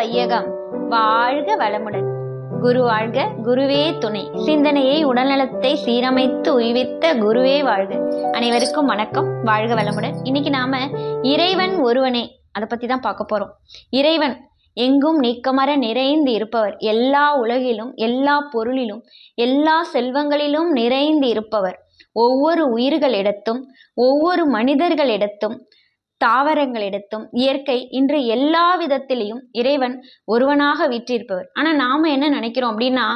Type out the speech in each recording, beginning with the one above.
வையகம் வாழ்க வளமுடன். குரு வாழ்க, குருவே துணை. சிந்தனையை உடல்நலத்தை சீரமைத்து உய்வித்த குருவே வாழ்க. அனைவருக்கும் வணக்கம், வாழ்க வளமுடன். இன்னைக்கு நாம இறைவன் ஒருவனே அதை பத்தி தான் பார்க்க போறோம். இறைவன் எங்கும் நீக்கமர நிறைந்து இருப்பவர், எல்லா உலகிலும் எல்லா பொருளிலும் எல்லா செல்வங்களிலும் நிறைந்து இருப்பவர். ஒவ்வொரு உயிர்களிடத்தும் ஒவ்வொரு மனிதர்களிடத்தும் தாவரங்களிடத்தும் இயற்கை இன்று எல்லா விதத்திலையும் இறைவன் ஒருவனாக வீற்றிருப்பவர். ஆனா நாம என்ன நினைக்கிறோம் அப்படின்னா,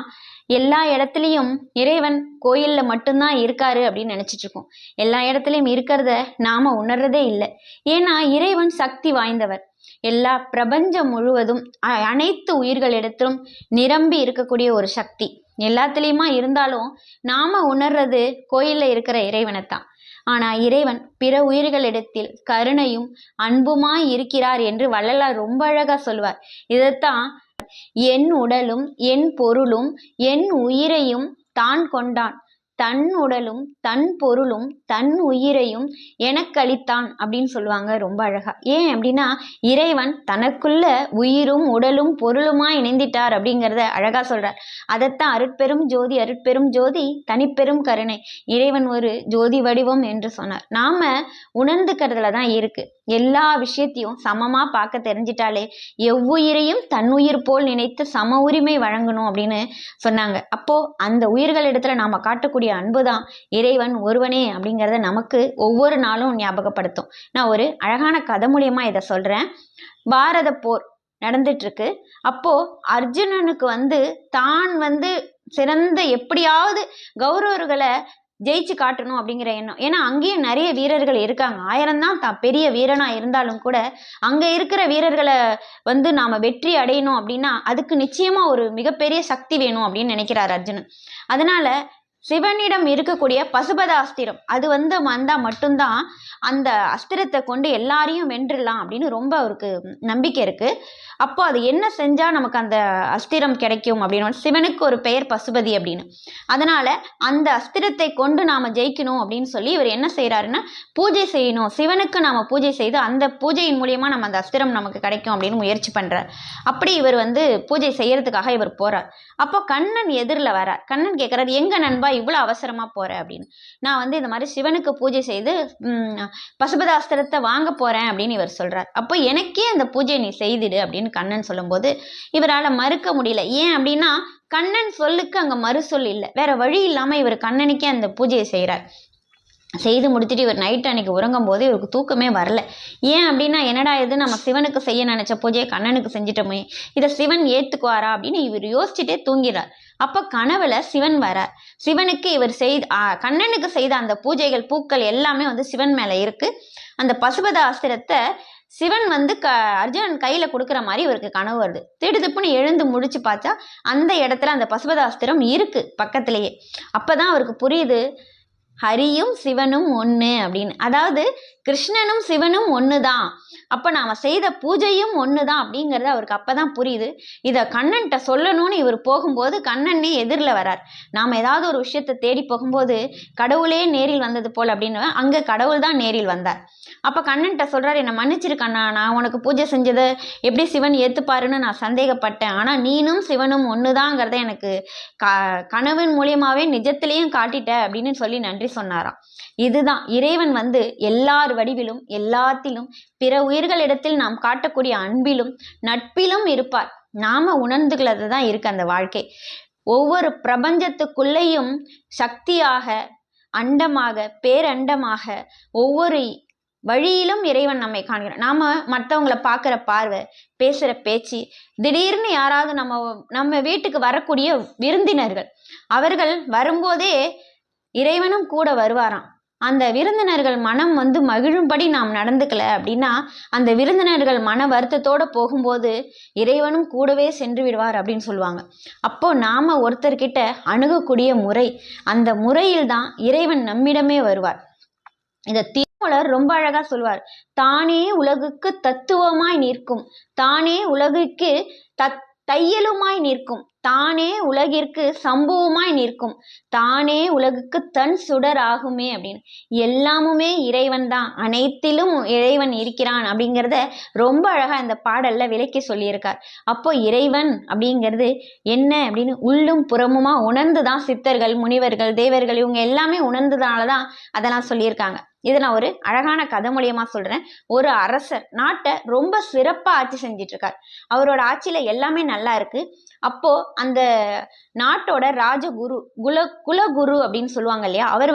எல்லா இடத்துலையும் இறைவன் கோயில்ல மட்டும்தான் இருக்காரு அப்படின்னு நினைச்சிட்டு இருக்கோம். எல்லா இடத்துலையும் இருக்கிறத நாம உணர்றதே இல்லை. ஏன்னா இறைவன் சக்தி வாய்ந்தவர். எல்லா பிரபஞ்சம் முழுவதும் அனைத்து உயிர்களிடத்திலும் நிரம்பி இருக்கக்கூடிய ஒரு சக்தி எல்லாத்துலேயுமா இருந்தாலும் நாம உணர்றது கோயில்ல இருக்கிற இறைவனைத்தான். ஆனா இறைவன் பிற உயிர்களிடத்தில் கருணையும் அன்புமாய் இருக்கிறார் என்று வள்ளலார் ரொம்ப அழகா சொல்வார். இதைத்தான் என் உடலும் என் பொருளும் என் உயிரையும் தான் கொண்டான், தன் உடலும் தன் பொருளும் தன் உயிரையும் எனக்களித்தான் அப்படின்னு சொல்லுவாங்க ரொம்ப அழகா. ஏன் அப்படின்னா இறைவன் தனக்குள்ள உயிரும் உடலும் பொருளுமா இணைந்திட்டார் அப்படிங்கிறத அழகா சொல்றார். அதைத்தான் அருட்பெரும் ஜோதி அருட்பெரும் ஜோதி தனிப்பெரும் கருணை, இறைவன் ஒரு ஜோதி வடிவம் என்று சொன்னார். நாம உணர்ந்துக்கிறதுல தான் இருக்கு. எல்லா விஷயத்தையும் சமமா பார்க்க தெரிஞ்சிட்டாலே எவ்வுயிரையும் தன்னுயிர் போல் நினைத்து சம உரிமை வழங்கணும் அப்படின்னு சொன்னாங்க. அப்போ அந்த உயிர்களிடத்துல நாம காட்டக்கூடிய அன்புதான் இறைவன் ஒருவனே அப்படிங்கிறத நமக்கு ஒவ்வொரு நாளும் ஞாபகப்படுத்தும். நான் ஒரு அழகான கதை மூலியமா இதை சொல்றேன். பாரத போர் நடந்துட்டு இருக்கு. அப்போ அர்ஜுனனுக்கு தான் சிறந்த எப்படியாவது கௌரவர்களை ஜெயிச்சு காட்டணும் அப்படிங்கிற எண்ணம். ஏன்னா அங்கேயும் நிறைய வீரர்கள் இருக்காங்க. 1000 தான் பெரிய வீரனா இருந்தாலும் கூட அங்க இருக்கிற வீரர்களை நாம வெற்றி அடையணும் அப்படின்னா அதுக்கு நிச்சயமா ஒரு மிகப்பெரிய சக்தி வேணும் அப்படின்னு நினைக்கிறார் அர்ஜுனன். அதனால சிவனிடம் இருக்கக்கூடிய பசுபத அஸ்திரம் அது வந்தா மட்டும்தான் அந்த அஸ்திரத்தை கொண்டு எல்லாரையும் வென்றுடலாம் அப்படின்னு ரொம்ப அவருக்கு நம்பிக்கை இருக்கு. அப்போ அது என்ன செஞ்சா நமக்கு அந்த அஸ்திரம் கிடைக்கும் அப்படின்னு, சிவனுக்கு ஒரு பெயர் பசுபதி அப்படின்னு. அதனால அந்த அஸ்திரத்தை கொண்டு நாம ஜெயிக்கணும் அப்படின்னு சொல்லி இவர் என்ன செய்யறாருன்னா, பூஜை செய்யணும், சிவனுக்கு நாம பூஜை செய்து அந்த பூஜையின் மூலியமா நம்ம அந்த அஸ்திரம் நமக்கு கிடைக்கும் அப்படின்னு முயற்சி பண்றார். அப்படி இவர் பூஜை செய்யறதுக்காக இவர் போறார். அப்போ கண்ணன் எதிரில் வரார். கண்ணன் கேட்கிறார், எங்க நண்பா இவ்வளவு அவசரமா போற அப்படின்னு. நான் இந்த மாதிரி சிவனுக்கு பூஜை செய்து பசுபதாஸ்திரத்தை வாங்க போறேன் அப்படின்னு இவர் சொல்றார். அப்போ எனக்கே அந்த பூஜை நீ செய்திடு அப்படின்னு கண்ணன் சொல்லும்போது இவரால மறுக்க முடியல. ஏன் அப்படின்னா கண்ணன் சொல்லுக்கு அங்க மறு சொல் இல்லை. வேற வழி இல்லாம இவர் கண்ணனுக்கே அந்த பூஜையை செய்யறார். செய்து முடிச்சுட்டு இவர் நைட்டு அன்னைக்கு உறங்கும் போது இவருக்கு தூக்கமே வரல. ஏன் அப்படின்னா என்னடா இது, நம்ம சிவனுக்கு செய்ய நினைச்ச பூஜையை கண்ணனுக்கு செஞ்சிட்டோமே, இதை சிவன் ஏத்துக்குவாரா அப்படின்னு இவர் யோசிச்சுட்டே தூங்கிறார். அப்ப கனவுல சிவன் வரார். சிவனுக்கு இவர் கண்ணனுக்கு செய்த அந்த பூஜைகள் பூக்கள் எல்லாமே சிவன் மேல இருக்கு. அந்த பசுபத அஸ்திரத்தை சிவன் அர்ஜுனன் கையில கொடுக்குற மாதிரி இவருக்கு கனவு வருது. திடுதிப்புன்னு எழுந்து முடிச்சு பார்த்தா அந்த இடத்துல அந்த பசுபதாஸ்திரம் இருக்கு பக்கத்திலேயே. அப்பதான் அவருக்கு புரியுது, ஹரியும் சிவனும் ஒண்ணு அப்படின்னு. அதாவது கிருஷ்ணனும் சிவனும் ஒண்ணுதான், அப்ப நாம செய்த பூஜையும் ஒண்ணுதான் அப்படிங்கறது அவருக்கு அப்பதான் புரியுது. இத கண்ணன்ட்ட சொல்லணும்னு இவர் போகும்போது கண்ணனே எதிரில் வரார். நாம ஏதாவது ஒரு விஷயத்தை தேடி போகும்போது கடவுளே நேரில் வந்தது போல் அப்படின்னு அங்க கடவுள் தான் நேரில் வந்தார். அப்ப கண்ணன்ட்ட சொல்றாரு, என்னை மன்னிச்சிரு கண்ணா, நான் உனக்கு பூஜை செஞ்சதை எப்படி சிவன் ஏத்துப்பாருன்னு நான் சந்தேகப்பட்டேன். ஆனா நீனும் சிவனும் ஒண்ணுதாங்கிறத எனக்கு கனவின் மூலியமாவே நிஜத்திலையும் காட்டிட்ட அப்படின்னு சொல்லி நன்றி சொன்னாராம். இதுதான் இறைவன் எல்லார் வடிவிலும் எல்லாத்திலும் பிற உயிர்களிடத்தில் நாம் காட்டக்கூடிய அன்பிலும் நட்பிலும் இருப்பார். நாம உணர்ந்துகிறது தான் இருக்கு அந்த வாழ்க்கை. ஒவ்வொரு பிரபஞ்சத்துக்குள்ளேயும் சக்தியாக, அண்டமாக, பேரண்டமாக ஒவ்வொரு வழியிலும் இறைவன் நம்மை காண்கிறான். நாம மற்றவங்களை பார்க்குற பார்வை, பேசுற பேச்சு, திடீர்னு யாராவது நம்ம வீட்டுக்கு வரக்கூடிய விருந்தினர்கள், அவர்கள் வரும்போதே இறைவனும் கூட வருவாராம். அந்த விருந்தினர்கள் மனம் மகிழும்படி நாம் நடந்துக்கல அப்படின்னா அந்த விருந்தினர்கள் மன வருத்தத்தோட போகும்போது இறைவனும் கூடவே சென்று விடுவார் அப்படின்னு சொல்லுவாங்க. அப்போ நாம ஒருத்தர்கிட்ட அணுகக்கூடிய முறை, அந்த முறையில் தான் இறைவன் நம்மிடமே வருவார். இத திருமூலர் ரொம்ப அழகா சொல்வார். தானே உலகுக்கு தத்துவமாய் நிற்கும், தானே உலகுக்கு தையலுமாய் நிற்கும், தானே உலகிற்கு சம்பவமாய் நிற்கும், தானே உலகுக்கு தன் சுடர் ஆகுமே அப்படின்னு. எல்லாமுமே இறைவன் தான், அனைத்திலும் இறைவன் இருக்கிறான் அப்படிங்கிறத ரொம்ப அழகா இந்த பாடல்ல விளக்கி சொல்லியிருக்கார். அப்போ இறைவன் அப்படிங்கிறது என்ன அப்படின்னு உள்ளும் புறமுமா உணர்ந்துதான் சித்தர்கள், முனிவர்கள், தேவர்கள் இவங்க எல்லாமே உணர்ந்ததுனாலதான் அதெல்லாம் சொல்லியிருக்காங்க. இதை நான் ஒரு அழகான கதை மூலியமா சொல்றேன். ஒரு அரசர் நாட்டை ரொம்ப சிறப்பா ஆட்சி செஞ்சிட்டு இருக்கார். அவரோட ஆட்சியில எல்லாமே நல்லா இருக்கு. அப்போ அந்த நாட்டோட ராஜகுரு குலகுரு அப்படின்னு சொல்லுவாங்க இல்லையா, அவர்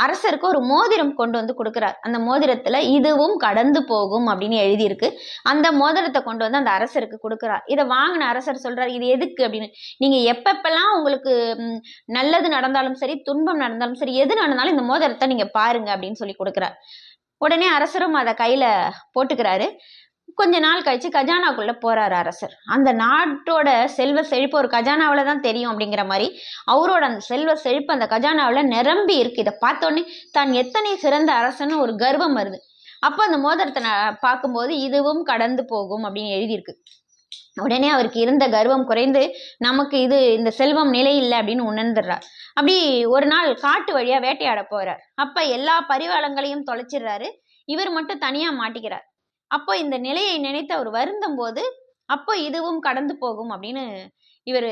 அரசருக்கு ஒரு மோதிரம் கொண்டு வந்து கொடுக்கிறார். அந்த மோதிரத்துல இதுவும் கடந்து போகும் அப்படின்னு எழுதியிருக்கு. அந்த மோதிரத்தை கொண்டு வந்து அந்த அரசருக்கு கொடுக்கிறார். இதை வாங்கின அரசர் சொல்றார், இது எதுக்கு அப்படின்னு. நீங்க எப்பப்பெல்லாம் உங்களுக்கு நல்லது நடந்தாலும் சரி, துன்பம் நடந்தாலும் சரி, எது நடந்தாலும் இந்த மோதிரத்தை நீங்க பாருங்க அப்படின்னு சொல்லி கொடுக்கிறார். உடனே அரசரும் அதை கையில போட்டுக்கிறாரு. கொஞ்ச நாள் கழிச்சு கஜானாக்குள்ள போறாரு அரசர். அந்த நாட்டோட செல்வ செழிப்பு ஒரு கஜானாவில தான் தெரியும் அப்படிங்கிற மாதிரி அவரோட அந்த செல்வ செழிப்பு அந்த கஜானாவில நிரம்பி இருக்கு. இதை பார்த்தோன்னே தான் எத்தனை சிறந்த அரசன்னு ஒரு கர்வம் வருது. அப்போ அந்த மோதிரத்தை பார்க்கும்போது இதுவும் கடந்து போகும் அப்படின்னு எழுதியிருக்கு. உடனே அவருக்கு இருந்த கர்வம் குறைந்து நமக்கு இந்த செல்வம் நிலை இல்லை அப்படின்னு உணர்ந்துடுறார். அப்படி ஒரு நாள் காட்டு வழியா வேட்டையாட போறார். அப்ப எல்லா பரிவாளங்களையும் தொலைச்சிடுறாரு. இவர் மட்டும் தனியா மாட்டிக்கிறார். அப்போ இந்த நிலையை நினைத்து அவர் வருந்தும் போது அப்போ இதுவும் கடந்து போகும் அப்படின்னு இவர்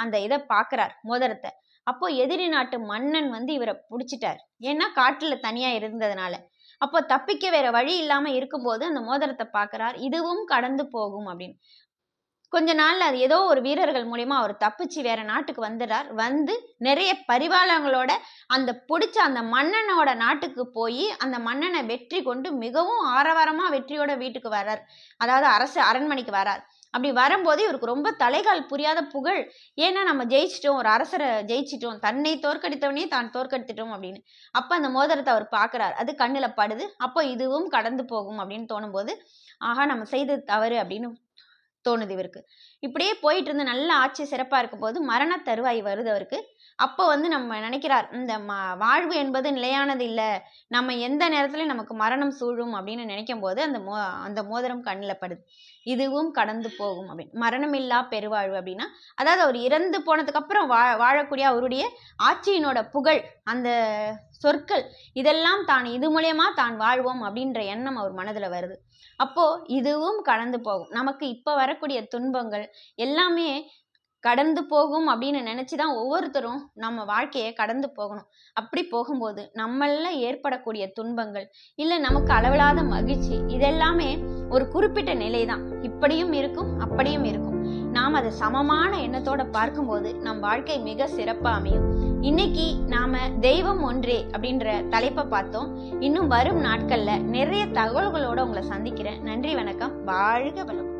அந்த இதை பார்க்கிறார், மோதிரத்தை. அப்போ எதிரி நாட்டு மன்னன் இவரை பிடிச்சிட்டார். ஏன்னா காட்டுல தனியா இருந்ததுனால. அப்போ தப்பிக்க வேற வழி இல்லாம இருக்கும்போது அந்த மோதிரத்தை பார்க்கிறார், இதுவும் கடந்து போகும் அப்படின்னு. கொஞ்ச நாள்ல அது ஏதோ ஒரு வீரர்கள் மூலியமா அவர் தப்பிச்சு வேற நாட்டுக்கு வந்துடுறார். நிறைய பரிவாளங்களோட அந்த பிடிச்ச அந்த மன்னனோட நாட்டுக்கு போய் அந்த மன்னனை வெற்றி கொண்டு மிகவும் ஆரவாரமா வெற்றியோட வீட்டுக்கு வர்றார். அதாவது அரண்மனைக்கு வர்றார். அப்படி வரும்போது இவருக்கு ரொம்ப தலைகால் புரியாத புகழ். ஏன்னா நம்ம ஜெயிச்சிட்டோம், ஒரு அரசரை ஜெயிச்சிட்டோம், தன்னை தோற்கடித்தவனே தான் தோற்கடித்துட்டோம் அப்படின்னு. அப்ப அந்த மோதிரத்தை அவர் பார்க்கிறார். அது கண்ணுல படுது. அப்போ இதுவும் கடந்து போகும் அப்படின்னு தோணும் போது ஆஹா நம்ம செய்தது தவறு அப்படின்னு தோணுது இவருக்கு. இப்படியே போயிட்டு இருந்து நல்ல ஆட்சி சிறப்பா இருக்கும் போது மரண தருவாய் வருது அவருக்கு. அப்போ நம்ம நினைக்கிறார், இந்த வாழ்வு என்பது நிலையானது இல்ல, நம்ம எந்த நேரத்துல நமக்கு மரணம் சூழும் அப்படின்னு நினைக்கும் போது அந்த மோதிரம் கண்ணுல படுது. இதுவும் கடந்து போகும் அப்படின்னு. மரணம் இல்லா பெருவாழ்வு அப்படின்னா அதாவது அவர் இறந்து போனதுக்கு அப்புறம் வாழக்கூடிய அவருடைய ஆட்சியினோட புகழ், அந்த சொற்கள் இதெல்லாம் தான் இது மூலியமா தான் வாழ்வோம் அப்படின்ற எண்ணம் அவர் மனதுல வருது. அப்போ இதுவும் கடந்து போகும். நமக்கு இப்ப வரக்கூடிய துன்பங்கள் எல்லாமே கடந்து போகும் அப்படின்னு நினைச்சுதான் ஒவ்வொருத்தரும் நம்ம வாழ்க்கையை கடந்து போகணும். அப்படி போகும்போது நம்மள ஏற்படக்கூடிய துன்பங்கள் இல்ல நமக்கு அளவில்லாத மகிழ்ச்சி இதெல்லாமே ஒரு குறிப்பிட்ட நிலைதான். இப்படியும் இருக்கும் அப்படியும் இருக்கும். நாம் அதை சமமான எண்ணத்தோட பார்க்கும்போது நம் வாழ்க்கை மிக சிறப்பா அமையும். இன்னைக்கு நாம தெய்வம் ஒன்றே அப்படின்ற தலைப்பை பார்த்தோம். இன்னும் வரும் நாட்கள்ல நிறைய தகவல்களோட உங்களை சந்திக்கிறேன். நன்றி, வணக்கம், வாழ்க வளம்.